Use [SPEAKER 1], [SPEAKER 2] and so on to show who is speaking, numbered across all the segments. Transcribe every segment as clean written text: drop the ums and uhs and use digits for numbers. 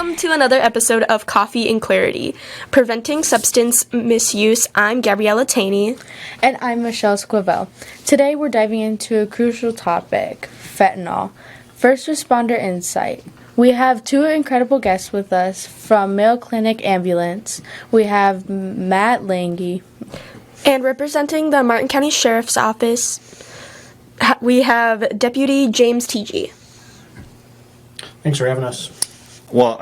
[SPEAKER 1] Welcome to another episode of Coffee and Clarity, Preventing Substance Misuse. I'm Gabriella Thoeny.
[SPEAKER 2] And I'm Michelle Esquivel. Today we're diving into a crucial topic, fentanyl. First responder insight. We have two incredible guests with us from Mayo Clinic Ambulance. We have Matt Lange.
[SPEAKER 1] And representing the Martin County Sheriff's Office, we have Deputy James Tietje.
[SPEAKER 3] Thanks for having us.
[SPEAKER 4] Well,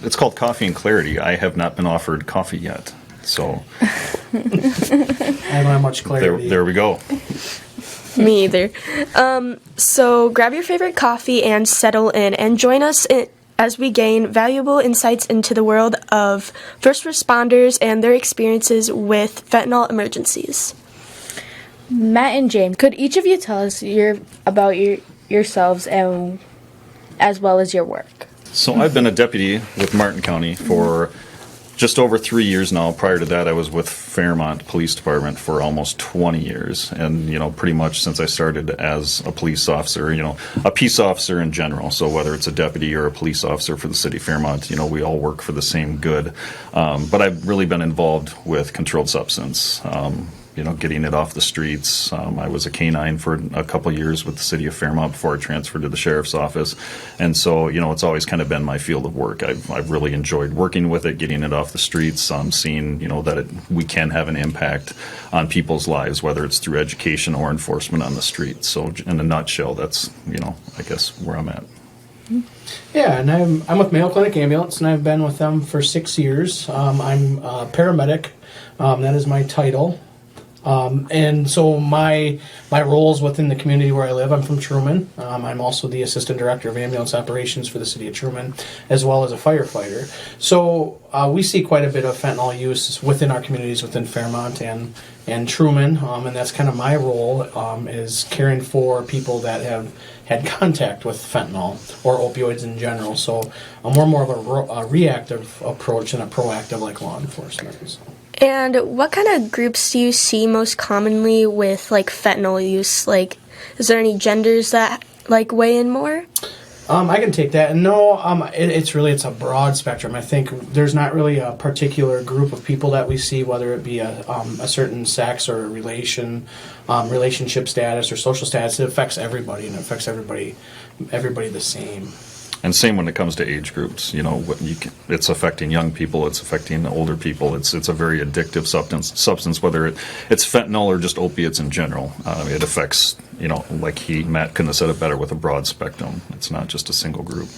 [SPEAKER 4] it's called Coffee and Clarity. I have not been offered coffee yet, so
[SPEAKER 3] I don't have much clarity.
[SPEAKER 4] there we go.
[SPEAKER 1] Me either. So grab your favorite coffee and settle in and join us as we gain valuable insights into the world of first responders and their experiences with fentanyl emergencies.
[SPEAKER 2] Matt and James, could each of you tell us about yourselves and as well as your work?
[SPEAKER 4] So I've been a deputy with Martin County for just over 3 years now. Prior to that, I was with Fairmont Police Department for almost 20 years. And, pretty much since I started as a police officer, a peace officer in general. So whether it's a deputy or a police officer for the city of Fairmont, we all work for the same good. But I've really been involved with controlled substance. Getting it off the streets. I was a K-9 for a couple of years with the city of Fairmont before I transferred to the sheriff's office. And so, it's always kind of been my field of work. I've really enjoyed working with it, getting it off the streets, seeing, that we can have an impact on people's lives, whether it's through education or enforcement on the street. So in a nutshell, that's, I guess where I'm at.
[SPEAKER 3] Yeah, and I'm with Mayo Clinic Ambulance, and I've been with them for 6 years. I'm a paramedic. That is my title. And so my roles within the community where I live, I'm from Truman. I'm also the Assistant Director of Ambulance Operations for the City of Truman, as well as a firefighter. So we see quite a bit of fentanyl use within our communities within Fairmont and Truman, and that's kind of my role is caring for people that have had contact with fentanyl or opioids in general. So we're more of a reactive approach than a proactive like law enforcement. So.
[SPEAKER 1] And what kind of groups do you see most commonly with, fentanyl use? Is there any genders that, weigh in more?
[SPEAKER 3] I can take that. And no, it's a broad spectrum. I think there's not really a particular group of people that we see, whether it be a certain sex or relationship status or social status. It affects everybody, and it affects everybody the same.
[SPEAKER 4] And same when it comes to age groups. It's affecting young people. It's affecting older people. It's a very addictive substance, whether it's fentanyl or just opiates in general. It affects, Matt couldn't have said it better, with a broad spectrum. It's not just a single group.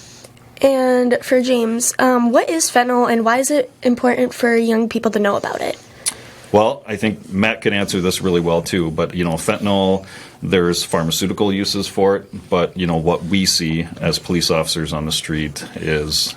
[SPEAKER 1] And for James, what is fentanyl and why is it important for young people to know about it?
[SPEAKER 4] Well, I think Matt can answer this really well too, but fentanyl, there's pharmaceutical uses for it, but what we see as police officers on the street is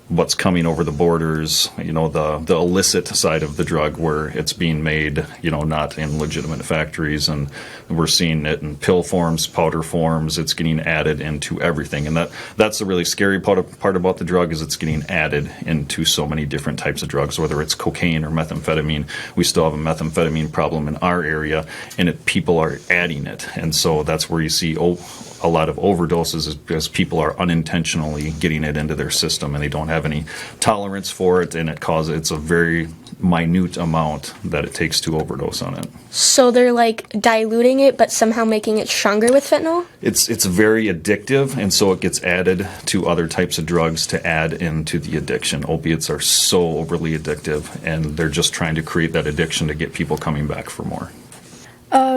[SPEAKER 4] what's coming over the borders, the illicit side of the drug where it's being made, not in legitimate factories, and we're seeing it in pill forms, powder forms. It's getting added into everything, and that's the really scary part about the drug is it's getting added into so many different types of drugs, whether it's cocaine or methamphetamine. We still have a methamphetamine problem in our area, and people are adding it, and so that's where you see a lot of overdoses is because people are unintentionally getting it into their system and they don't have any tolerance for it, and it's a very minute amount that it takes to overdose on it.
[SPEAKER 1] So they're diluting it but somehow making it stronger with fentanyl?
[SPEAKER 4] It's very addictive, and so it gets added to other types of drugs to add into the addiction. Opiates are so overly addictive, and they're just trying to create that addiction to get people coming back for more.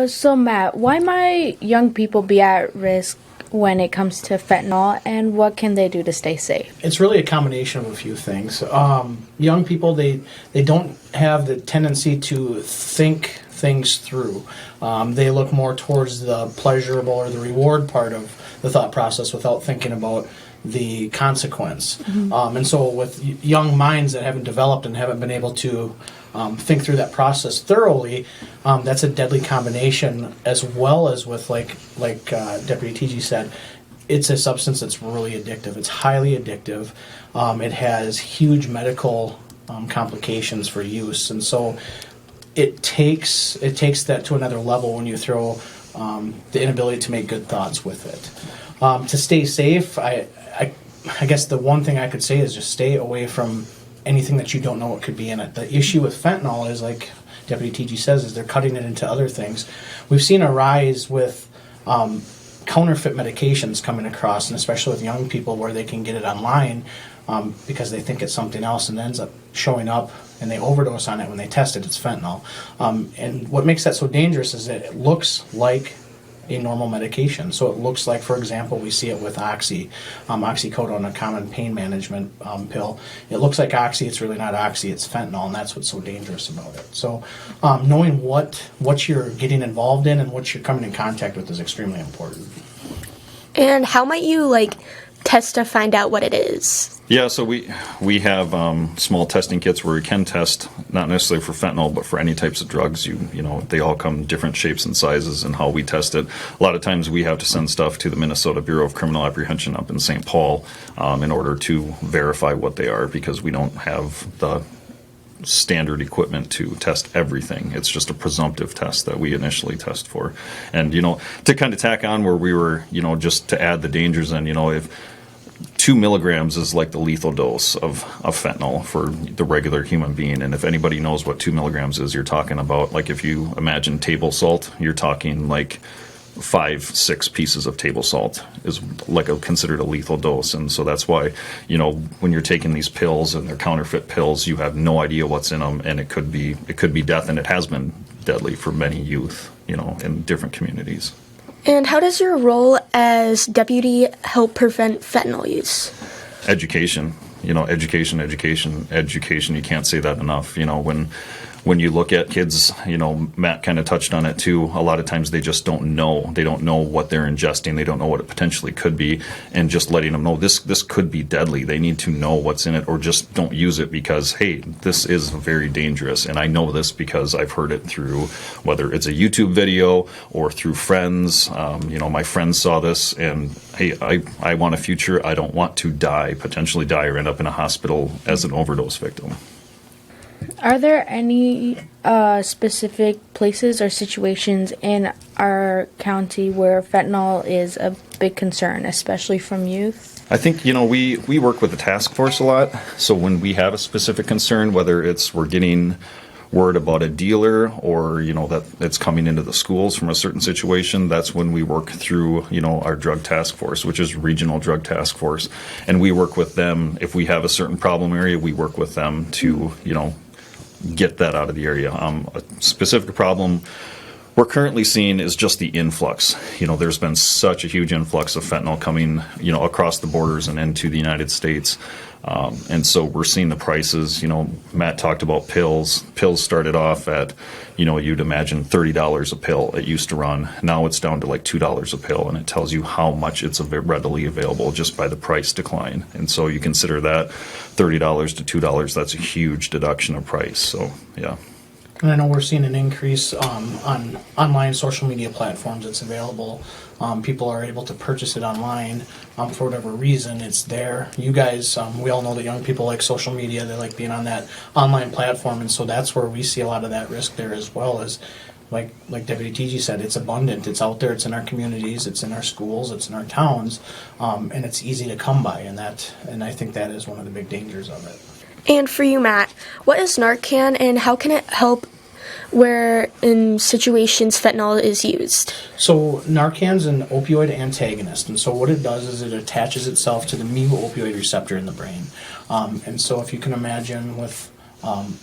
[SPEAKER 2] So Matt, why might young people be at risk when it comes to fentanyl, and what can they do to stay safe?
[SPEAKER 3] It's really a combination of a few things. Young people, they don't have the tendency to think things through. They look more towards the pleasurable or the reward part of the thought process without thinking about the consequence. Mm-hmm. And so with young minds that haven't developed and haven't been able to think through that process thoroughly, that's a deadly combination, as well as with like Deputy Tietje said, it's a substance that's really addictive. It's highly addictive. It has huge medical complications for use, and so it takes that to another level when you throw the inability to make good thoughts with it. To stay safe, I I guess the one thing I could say is just stay away from anything that you don't know what could be in it. The issue with fentanyl is, like Deputy TG says, is they're cutting it into other things. We've seen a rise with counterfeit medications coming across, and especially with young people where they can get it online because they think it's something else, and it ends up showing up and they overdose on it. When they test it, it's fentanyl. And what makes that so dangerous is that it looks like a normal medication. So it looks like, for example, we see it with oxycodone, a common pain management pill. It looks like oxy, it's really not oxy, it's fentanyl, and that's what's so dangerous about it. So knowing what you're getting involved in and what you're coming in contact with is extremely important.
[SPEAKER 1] And how might you test to find out what it is?
[SPEAKER 4] Yeah, so we have small testing kits where we can test, not necessarily for fentanyl, but for any types of drugs. You know, they all come different shapes and sizes, and how we test it. A lot of times we have to send stuff to the Minnesota Bureau of Criminal Apprehension up in St. Paul in order to verify what they are, because we don't have the standard equipment to test everything. It's just a presumptive test that we initially test for. And, to kind of tack on where we were, just to add the dangers in, if 2 milligrams is like the lethal dose of fentanyl for the regular human being. And if anybody knows what 2 milligrams is, you're talking about, like, if you imagine table salt, you're talking like 5-6 pieces of table salt is considered a lethal dose. And so that's why, when you're taking these pills and they're counterfeit pills, you have no idea what's in them, and it could be death, and it has been deadly for many youth, in different communities.
[SPEAKER 1] And how does your role as deputy help prevent fentanyl use?
[SPEAKER 4] Education. Education. You can't say that enough. When you look at kids, Matt kind of touched on it too. A lot of times they just don't know. They don't know what they're ingesting. They don't know what it potentially could be. And just letting them know this could be deadly. They need to know what's in it, or just don't use it because, hey, this is very dangerous. And I know this because I've heard it through, whether it's a YouTube video or through friends. My friends saw this, and hey, I want a future. I don't want to potentially die, or end up in a hospital as an overdose victim.
[SPEAKER 2] Are there any specific places or situations in our county where fentanyl is a big concern, especially from youth?
[SPEAKER 4] I think, we work with the task force a lot. So when we have a specific concern, whether it's we're getting word about a dealer, or, that it's coming into the schools from a certain situation, that's when we work through, our drug task force, which is regional drug task force. And we work with them. If we have a certain problem area, we work with them to, get that out of the area. A specific problem we're currently seeing is just the influx. There's been such a huge influx of fentanyl coming, across the borders and into the United States. And so we're seeing the prices. Matt talked about pills. Pills started off at, you'd imagine $30 a pill it used to run. Now it's down to like $2 a pill, and it tells you how much it's readily available just by the price decline. And so you consider that $30 to $2, that's a huge deduction of price. So, yeah.
[SPEAKER 3] And I know we're seeing an increase on online social media platforms. It's available. People are able to purchase it online for whatever reason. It's there. You guys, we all know that young people like social media. They like being on that online platform, and so that's where we see a lot of that risk there as well. As like Deputy TG said, it's abundant. It's out there. It's in our communities. It's in our schools. It's in our towns, and it's easy to come by. And I think that is one of the big dangers of it.
[SPEAKER 1] And for you, Matt, what is Narcan, and how can it help where in situations fentanyl is used? So
[SPEAKER 3] Narcan's an opioid antagonist, and so what it does is it attaches itself to the mu opioid receptor in the brain. And so if you can imagine with an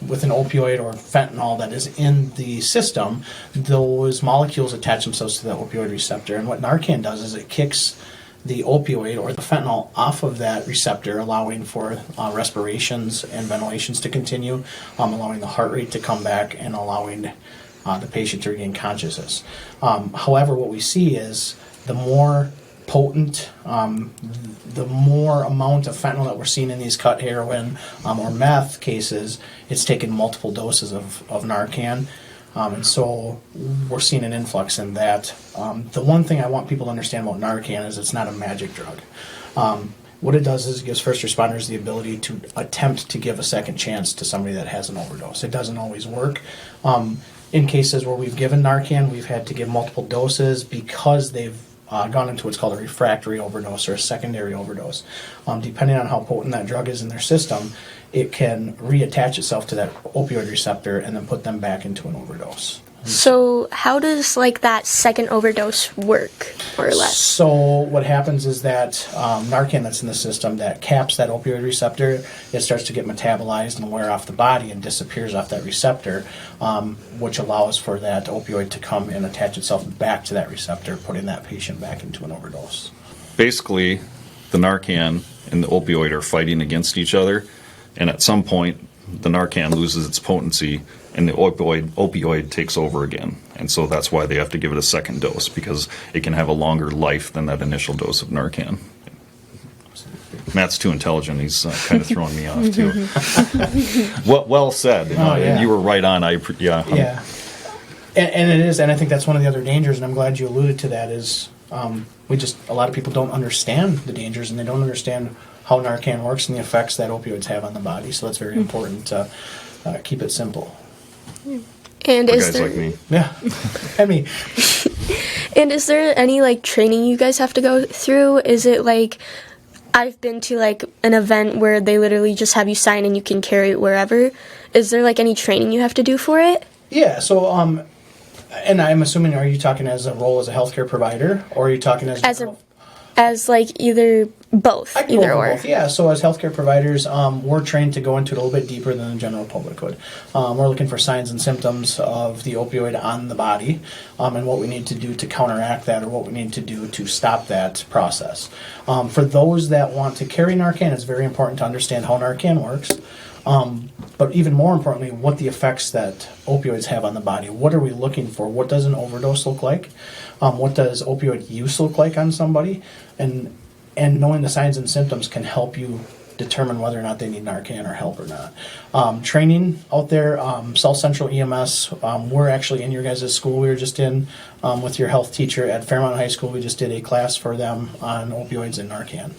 [SPEAKER 3] opioid or fentanyl that is in the system, those molecules attach themselves to the opioid receptor. And what Narcan does is it kicks the opioid or the fentanyl off of that receptor, allowing for respirations and ventilations to continue, allowing the heart rate to come back, and allowing the patient to regain consciousness. However, what we see is the more potent, the more amount of fentanyl that we're seeing in these cut heroin or meth cases, it's taken multiple doses of Narcan. And so we're seeing an influx in that. The one thing I want people to understand about Narcan is it's not a magic drug. What it does is it gives first responders the ability to attempt to give a second chance to somebody that has an overdose. It doesn't always work. In cases where we've given Narcan, we've had to give multiple doses because they've gone into what's called a refractory overdose or a secondary overdose. Depending on how potent that drug is in their system, it can reattach itself to that opioid receptor and then put them back into an overdose.
[SPEAKER 1] So how does like that second overdose work, more or less?
[SPEAKER 3] So what happens is that Narcan that's in the system that caps that opioid receptor, it starts to get metabolized and wear off the body and disappears off that receptor, which allows for that opioid to come and attach itself back to that receptor, putting that patient back into an overdose.
[SPEAKER 4] Basically, the Narcan and the opioid are fighting against each other, and at some point, the Narcan loses its potency and the opioid takes over again. And so that's why they have to give it a second dose, because it can have a longer life than that initial dose of Narcan. Matt's too intelligent. He's kind of throwing me off, too. Well said.
[SPEAKER 3] Yeah.
[SPEAKER 4] You were right on.
[SPEAKER 3] Yeah. And it is, and I think that's one of the other dangers, and I'm glad you alluded to that, is a lot of people don't understand the dangers, and they don't understand how Narcan works and the effects that opioids have on the body. So that's very important to keep it simple.
[SPEAKER 1] And
[SPEAKER 4] For
[SPEAKER 1] is
[SPEAKER 4] guys
[SPEAKER 1] there,
[SPEAKER 4] like me.
[SPEAKER 3] Yeah, and me.
[SPEAKER 1] and is there any like training you guys have to go through? Is it like, I've been to like an event where they literally just have you sign and you can carry it wherever. Is there like any training you have to do for it?
[SPEAKER 3] Yeah, so, and I'm assuming, are you talking as a role as a healthcare provider, or are you talking
[SPEAKER 1] As like either both,
[SPEAKER 3] I can
[SPEAKER 1] either
[SPEAKER 3] go for
[SPEAKER 1] or.
[SPEAKER 3] both. Yeah, so as healthcare providers, we're trained to go into it a little bit deeper than the general public would. We're looking for signs and symptoms of the opioid on the body, and what we need to do to counteract that, or what we need to do to stop that process. For those that want to carry Narcan, it's very important to understand how Narcan works. But even more importantly, what the effects that opioids have on the body. What are we looking for? What does an overdose look like? What does opioid use look like on somebody? And knowing the signs and symptoms can help you determine whether or not they need Narcan or help or not. Training out there, South Central EMS, we're actually in your guys' school. We were just in with your health teacher at Fairmont High School. We just did a class for them on opioids and Narcan.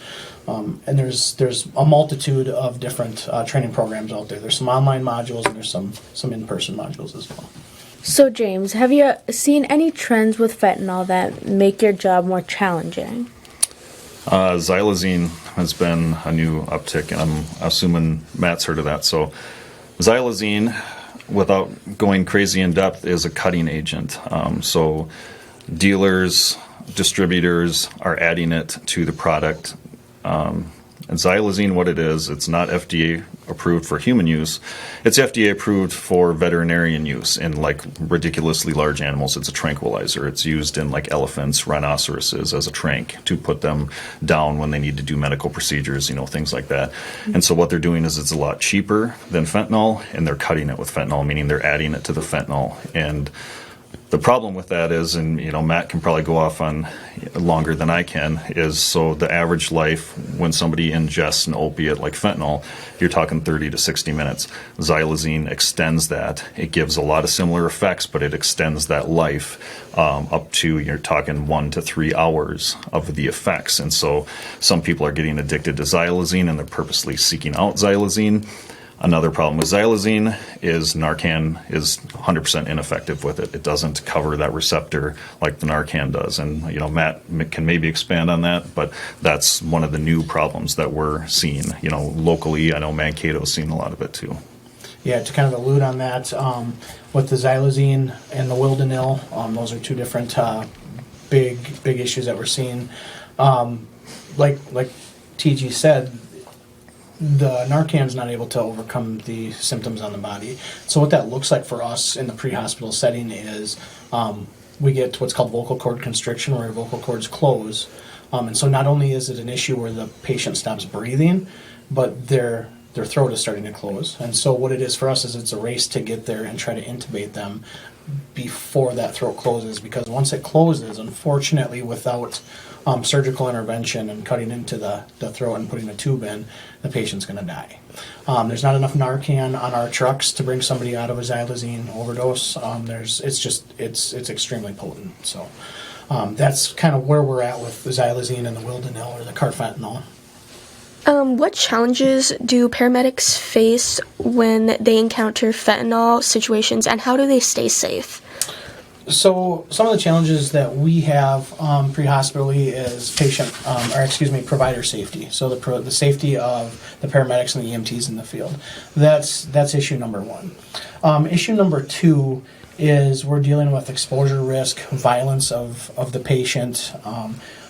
[SPEAKER 3] And there's a multitude of different training programs out there. There's some online modules and there's some in-person modules as well.
[SPEAKER 2] So, James, have you seen any trends with fentanyl that make your job more challenging?
[SPEAKER 4] Xylazine has been a new uptick, and I'm assuming Matt's heard of that. So Xylazine, without going crazy in depth, is a cutting agent. So dealers, distributors are adding it to the product. And Xylazine, what it is, it's not FDA approved for human use. It's FDA approved for veterinarian use in like ridiculously large animals. It's a tranquilizer. It's used in like elephants, rhinoceroses as a tranq to put them down when they need to do medical procedures, things like that. And so what they're doing is it's a lot cheaper than fentanyl, and they're cutting it with fentanyl, meaning they're adding it to the fentanyl. And the problem with that is, and Matt can probably go off on longer than I can, is so the average life when somebody ingests an opiate like fentanyl, you're talking 30 to 60 minutes. Xylazine extends that. It gives a lot of similar effects, but it extends that life up to, you're talking 1 to 3 hours of the effects. And so some people are getting addicted to Xylazine and they're purposely seeking out Xylazine. Another problem with Xylazine is Narcan is 100% ineffective with it. It doesn't cover that receptor like the Narcan does. And, Matt can maybe expand on that, but that's one of the new problems that we're seeing. Locally, I know Mankato's seen a lot of it too.
[SPEAKER 3] Yeah, to kind of allude on that, with the Xylazine and the Wildanil, those are two different big issues that we're seeing. Like TG said, the Narcan's not able to overcome the symptoms on the body. So what that looks like for us in the pre-hospital setting is we get what's called vocal cord constriction, where your vocal cords close. And so not only is it an issue where the patient stops breathing, but their throat is starting to close. And so what it is for us is it's a race to get there and try to intubate them before that throat closes, because once it closes, unfortunately, without surgical intervention and cutting into the throat and putting a tube in, the patient's going to die. There's not enough Narcan on our trucks to bring somebody out of a Xylazine overdose. It's extremely potent. So that's kind of where we're at with the Xylazine and the Wildanil or the carfentanil.
[SPEAKER 1] What challenges do paramedics face when they encounter fentanyl situations, and how do they stay safe?
[SPEAKER 3] So some of the challenges that we have pre-hospitally is provider safety. So the safety of the paramedics and the EMTs in the field. That's issue number one. Issue number two is we're dealing with exposure risk, violence of the patient,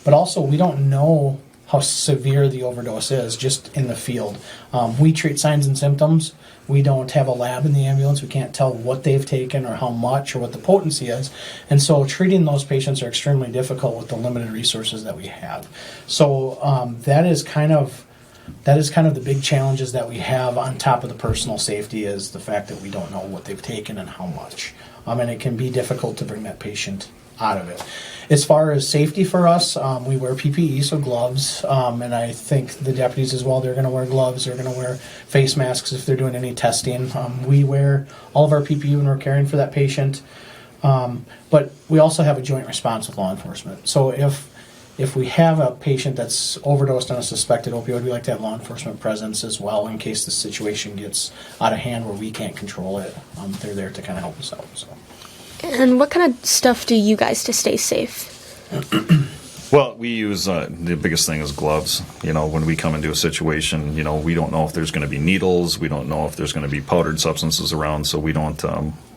[SPEAKER 3] but also we don't know how severe the overdose is just in the field. We treat signs and symptoms. We don't have a lab in the ambulance. We can't tell what they've taken or how much or what the potency is. And so treating those patients are extremely difficult with the limited resources that we have. So that is kind of the big challenges that we have on top of the personal safety is the fact that we don't know what they've taken and how much. And it can be difficult to bring that patient out of it. As far as safety for us, we wear PPE, so gloves, and I think the deputies as well, they're going to wear gloves, they're going to wear face masks if they're doing any testing. We wear all of our PPE when we're caring for that patient, but we also have a joint response with law enforcement. So if we have a patient that's overdosed on a suspected opioid, we like to have law enforcement presence as well in case the situation gets out of hand where we can't control it. They're there to kind of help us out. So.
[SPEAKER 1] And what kind of stuff do you guys to stay safe?
[SPEAKER 4] Well, we use the biggest thing is gloves. When we come into a situation, we don't know if there's going to be needles. We don't know if there's going to be powdered substances around. So we don't.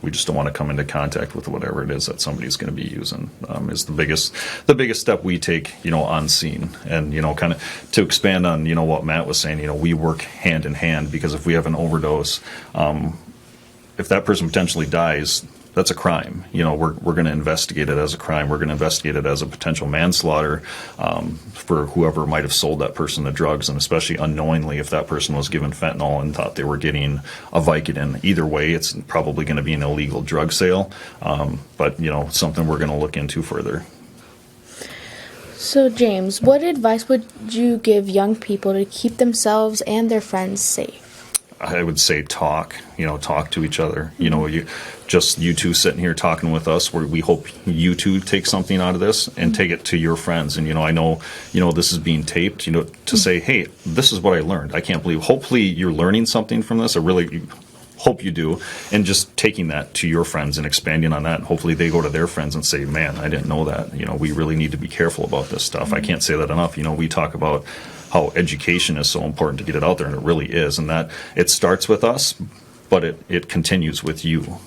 [SPEAKER 4] We just don't want to come into contact with whatever it is that somebody's going to be using. Is the biggest step we take. On scene, and kind of to expand on what Matt was saying. We work hand in hand because if we have an overdose, if that person potentially dies. That's a crime. We're going to investigate it as a crime. We're going to investigate it as a potential manslaughter for whoever might have sold that person the drugs, and especially unknowingly if that person was given fentanyl and thought they were getting a Vicodin. Either way, it's probably going to be an illegal drug sale, but something we're going to look into further.
[SPEAKER 2] So, James, what advice would you give young people to keep themselves and their friends safe?
[SPEAKER 4] I would say talk to each other. You two sitting here talking with us, we hope you two take something out of this and take it to your friends. And, I know, this is being taped, to say, hey, this is what I learned. I can't believe, hopefully you're learning something from this. I really hope you do. And just taking that to your friends and expanding on that. And hopefully they go to their friends and say, man, I didn't know that. We really need to be careful about this stuff. I can't say that enough. We talk about how education is so important to get it out there, and it really is. And that it starts with us, but it continues with you.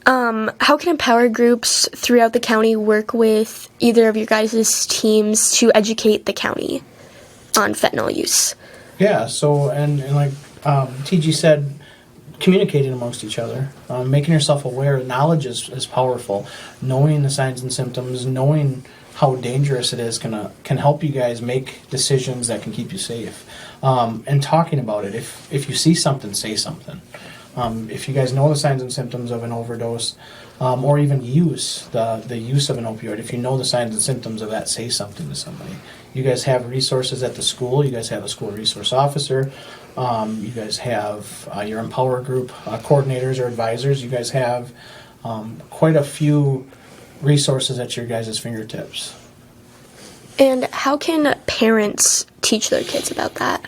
[SPEAKER 1] How can empower groups throughout the county work with either of your guys' teams to educate the county on fentanyl use? Yeah,
[SPEAKER 3] so, and like TG said, communicating amongst each other, making yourself aware. Knowledge is powerful. Knowing the signs and symptoms, knowing how dangerous it is can help you guys make decisions that can keep you safe. And talking about it. If you see something, say something. If you guys know the signs and symptoms of an overdose, or even the use of an opioid, if you know the signs and symptoms of that, say something to somebody. You guys have resources at the school. You guys have a school resource officer. You guys have your Empower group coordinators or advisors. You guys have quite a few resources at your guys' fingertips.
[SPEAKER 1] And how can parents teach their kids about that?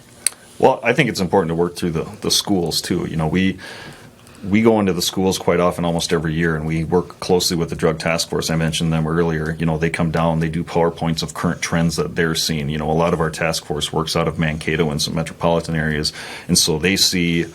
[SPEAKER 4] Well, I think it's important to work through the schools too. We go into the schools quite often, almost every year, and we work closely with the drug task force. I mentioned them earlier. They come down, they do PowerPoints of current trends that they're seeing. A lot of our task force works out of Mankato and some metropolitan areas, and so they see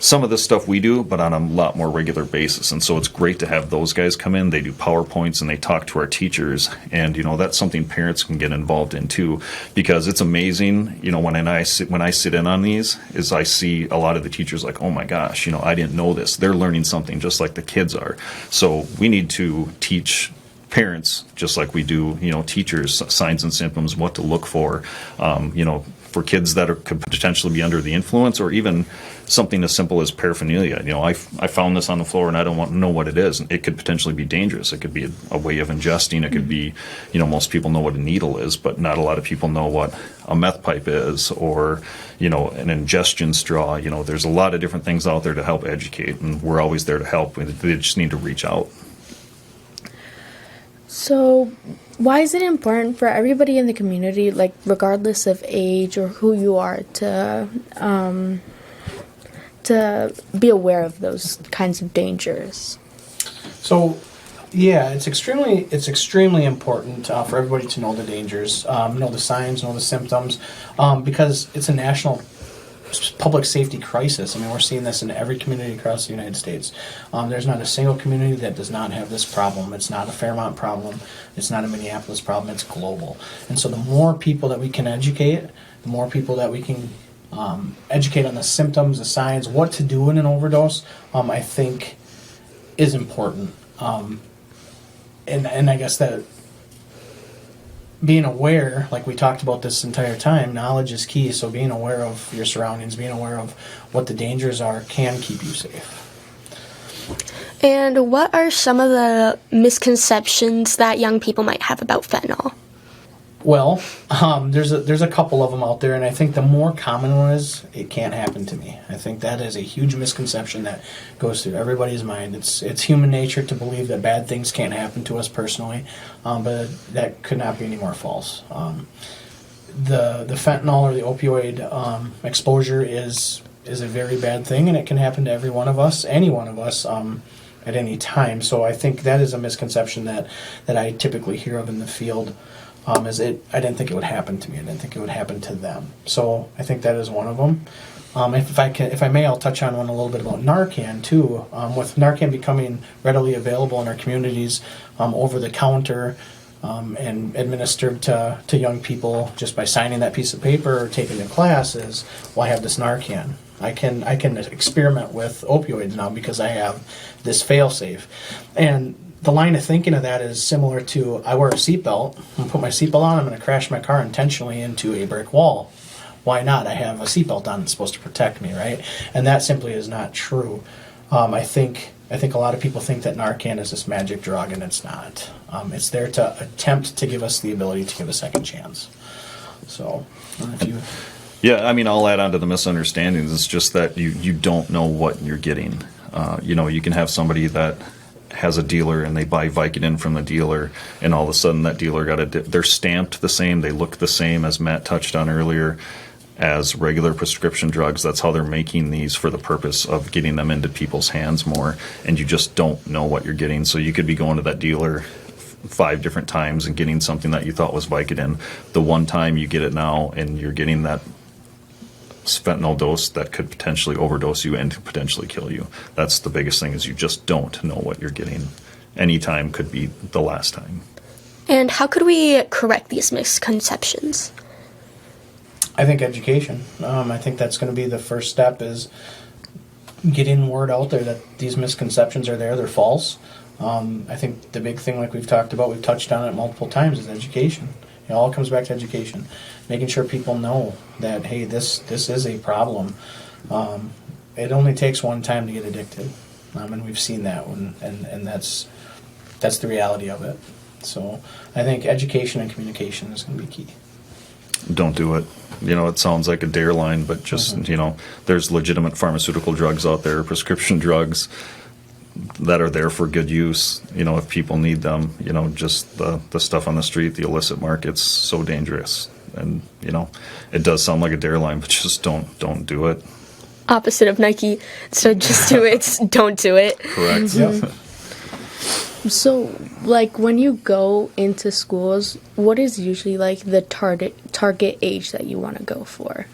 [SPEAKER 4] some of the stuff we do, but on a lot more regular basis. And so it's great to have those guys come in. They do PowerPoints and they talk to our teachers. And, that's something parents can get involved in too, because it's amazing. When I sit in on these, is I see a lot of the teachers like, oh my gosh, I didn't know this. They're learning something just like the kids are. So we need to teach parents, just like we do, teachers, signs and symptoms, what to look for, for kids that could potentially be under the influence, or even something as simple as paraphernalia. I found this on the floor and I don't want to know what it is. It could potentially be dangerous. It could be a way of ingesting. It could be, most people know what a needle is, but not a lot of people know what a meth pipe is, or, an ingestion straw. There's a lot of different things out there to help educate, and we're always there to help. They just need to reach out.
[SPEAKER 2] So, why is it important for everybody in the community, like regardless of age or who you are, to be aware of those kinds of dangers?
[SPEAKER 3] So, Yeah, it's extremely important for everybody to know the dangers, know the signs, know the symptoms, because it's a national public safety crisis. I mean, we're seeing this in every community across the United States. There's not a single community that does not have this problem. It's not a Fairmont problem. It's not a Minneapolis problem. It's global. And so the more people that we can educate, the more people that we can educate on the symptoms, the signs, what to do in an overdose, I think is important. And I guess that being aware, like we talked about this entire time, knowledge is key. So being aware of your surroundings, being aware of what the dangers are, can keep you safe.
[SPEAKER 1] And what are some of the misconceptions that young people might have about fentanyl?
[SPEAKER 3] Well, there's a couple of them out there, and I think the more common one is, it can't happen to me. I think that is a huge misconception that goes through everybody's mind. It's human nature to believe that bad things can't happen to us personally, but that could not be any more false. The fentanyl or the opioid exposure is a very bad thing, and it can happen to every one of us, any one of us, at any time. So I think that is a misconception that I typically hear of in the field. I didn't think it would happen to me. I didn't think it would happen to them. So I think that is one of them. If I may, I'll touch on one a little bit about Narcan too. With Narcan becoming readily available in our communities, over the counter, and administered to young people just by signing that piece of paper or taking a class, is, well, I have this Narcan. I can experiment with opioids now because I have this fail-safe. And the line of thinking of that is similar to, I wear a seatbelt, I'm going to put my seatbelt on, I'm going to crash my car intentionally into a brick wall. Why not? I have a seatbelt on that's supposed to protect me, right? And that simply is not true. I think a lot of people think that Narcan is this magic drug, and it's not. It's there to attempt to give us the ability to give a second chance. So, I don't know if you...
[SPEAKER 4] Yeah, I mean, I'll add on to the misunderstandings. It's just that you don't know what you're getting. You can have somebody that has a dealer and they buy Vicodin from the dealer, and all of a sudden that dealer they're stamped the same, they look the same, as Matt touched on earlier, as regular prescription drugs. That's how they're making these, for the purpose of getting them into people's hands more, and you just don't know what you're getting. So you could be going to that dealer 5 different times and getting something that you thought was Vicodin. The one time you get it now and you're getting that fentanyl dose that could potentially overdose you and potentially kill you. That's the biggest thing, is you just don't know what you're getting. Any time could be the last time.
[SPEAKER 1] And how could we correct these misconceptions?
[SPEAKER 3] I think education. I think that's going to be the first step, is getting word out there that these misconceptions are there, they're false. I think the big thing, like we've talked about, we've touched on it multiple times, is education. It all comes back to education, making sure people know that, hey, this is a problem. It only takes one time to get addicted, and we've seen that one, and that's the reality of it. So I think education and communication is going to be key.
[SPEAKER 4] Don't do it. It sounds like a dare line, but just, there's legitimate pharmaceutical drugs out there, prescription drugs that are there for good use, if people need them. Just the stuff on the street, the illicit market's so dangerous. And, it does sound like a dare line, but just don't do it.
[SPEAKER 1] Opposite of Nike. So just do it, don't do it.
[SPEAKER 4] Correct.
[SPEAKER 3] Yep.
[SPEAKER 2] So, when you go into schools, what is usually, the target age that you want to go for?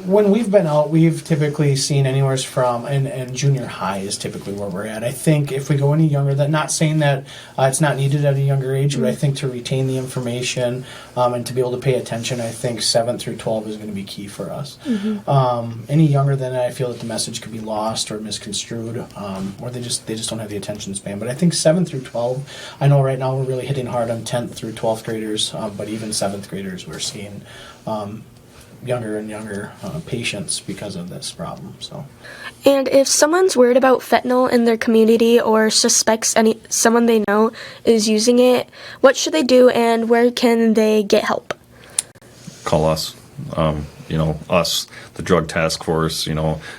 [SPEAKER 3] When we've been out, we've typically seen anywhere from, and junior high is typically where we're at. I think if we go any younger, that, not saying that it's not needed at a younger age, but I think to retain the information and to be able to pay attention, I think 7 through 12 is going to be key for us. Any younger than that, I feel that the message could be lost or misconstrued, or they just don't have the attention span. But I think 7 through 12, I know right now we're really hitting hard on 10th through 12th graders, but even 7th graders we're seeing younger and younger patients because of this problem. So,
[SPEAKER 1] And if someone's worried about fentanyl in their community or suspects someone they know is using it, what should they do, and where can they get help?
[SPEAKER 4] Call us. Us, the drug task force,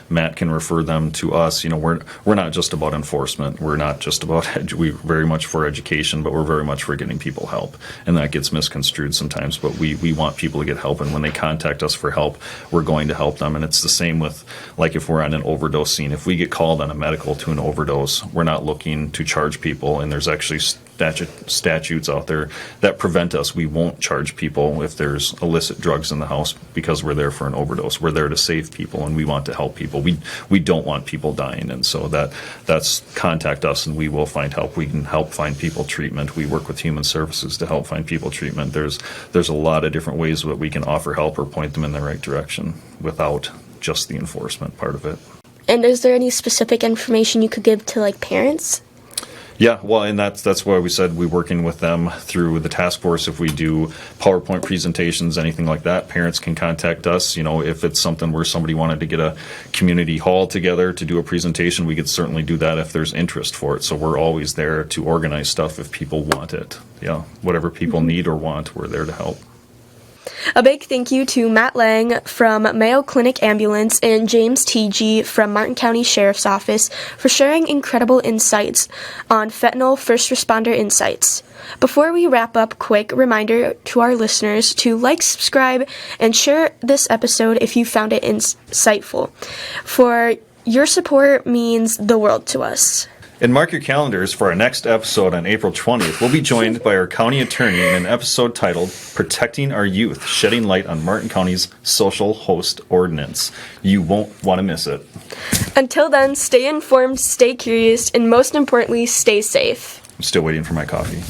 [SPEAKER 4] Matt can refer them to us. We're not just about enforcement. We're not just about, we very much for education, but we're very much for getting people help. And that gets misconstrued sometimes, but we want people to get help. And when they contact us for help, we're going to help them. And it's the same with, like, if we're on an overdose scene. If we get called on a medical to an overdose, we're not looking to charge people. And there's actually statutes out there that prevent us. We won't charge people if there's illicit drugs in the house because we're there for an overdose. We're there to save people, and we want to help people. We don't want people dying, and so that's contact us, and we will find help. We can help find people treatment. We work with Human Services to help find people treatment. There's a lot of different ways that we can offer help or point them in the right direction without just the enforcement part of it.
[SPEAKER 1] And is there any specific information you could give to, like, parents?
[SPEAKER 4] Yeah, well, and that's why we said we're working with them through the task force. If we do PowerPoint presentations, anything like that, parents can contact us. If it's something where somebody wanted to get a community hall together to do a presentation, we could certainly do that if there's interest for it. So we're always there to organize stuff if people want it. Yeah, whatever people need or want, we're there to help.
[SPEAKER 1] A big thank you to Matt Lange from Mayo Clinic Ambulance and James Tietje from Martin County Sheriff's Office for sharing incredible insights on fentanyl first responder insights. Before we wrap up, quick reminder to our listeners to like, subscribe, and share this episode if you found it insightful. For your support means the world to us.
[SPEAKER 4] And mark your calendars for our next episode on April 20th. We'll be joined by our county attorney in an episode titled Protecting Our Youth, Shedding Light on Martin County's Social Host Ordinance. You won't want to miss it.
[SPEAKER 1] Until then, stay informed, stay curious, and most importantly, stay safe.
[SPEAKER 4] I'm still waiting for my coffee.